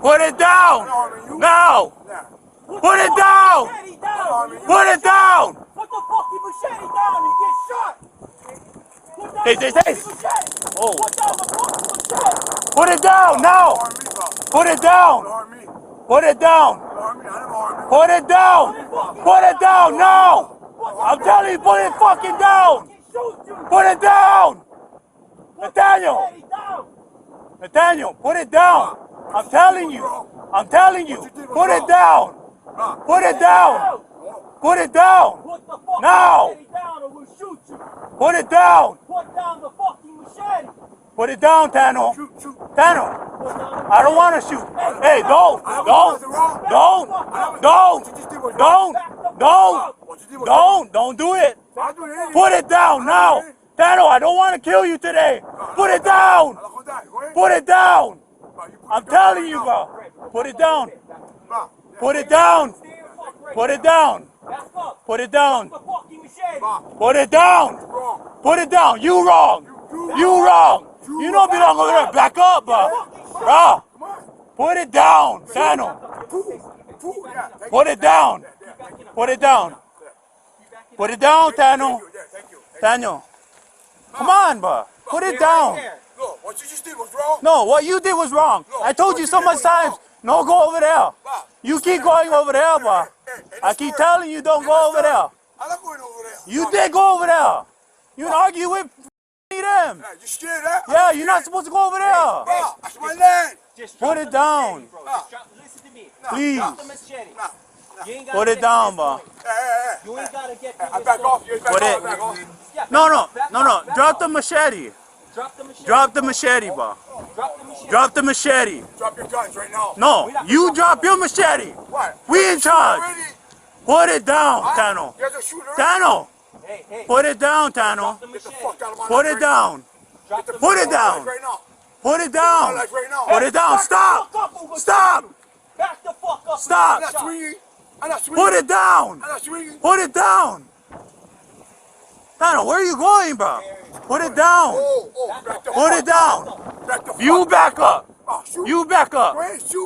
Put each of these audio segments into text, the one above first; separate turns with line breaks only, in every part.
Put it down. Now. Put it down. Put it down.
Put the fucking machete down and get shot.
Hey. Oh.
Put down the fucking machete.
Put it down now. Put it down. Put it down. Put it down. Put it down now. I'm telling you, put it fucking down. Put it down. Nathaniel, put it down. I'm telling you. Put it down. Put it down. Put it down. Now. Put it down.
Put down the fucking machete.
Put it down, Tano. Tano. I don't want to shoot. Hey, don't do it. Put it down now. Tano, I don't want to kill you today. Put it down. Put it down. I'm telling you, bro. Put it down. Put it down. Put it down. Put it down. Put it down. Put it down. You wrong. You wrong. You don't belong over there. Back up, bro. Put it down, Tano. Put it down. Put it down. Put it down, Tano. Tano. Come on, bro. Put it down.
What you just did was wrong.
No, what you did was wrong. I told you so much times. No, go over there. You keep going over there, bro. I keep telling you don't go over there.
I'm not going over there.
You did go over there. You argue with them.
You scared, huh?
Yeah, you're not supposed to go over there.
That's my land.
Put it down.
Listen to me.
Please.
Drop the machete.
Put it down, bro.
You ain't gotta get
I'm back off.
Put it. No. Drop the machete. Drop the machete, bro. Drop the machete.
Drop your guns right now.
No, you drop your machete.
What?
We in charge. Put it down, Tano. Tano. Put it down, Tano. Put it down. Put it down. Put it down. Put it down. Stop. Stop.
Back the fuck up.
Stop. Put it down. Put it down. Tano, where are you going, bro? Put it down. Put it down. You back up. You back up.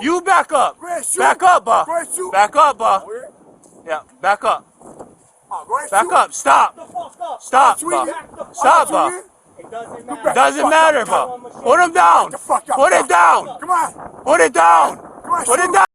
You back up. Back up, bro. Back up, bro. Yeah, back up. Back up. Stop. Stop, bro. Stop, bro. It doesn't matter, bro. Put him down. Put it down. Put it down. Put it down.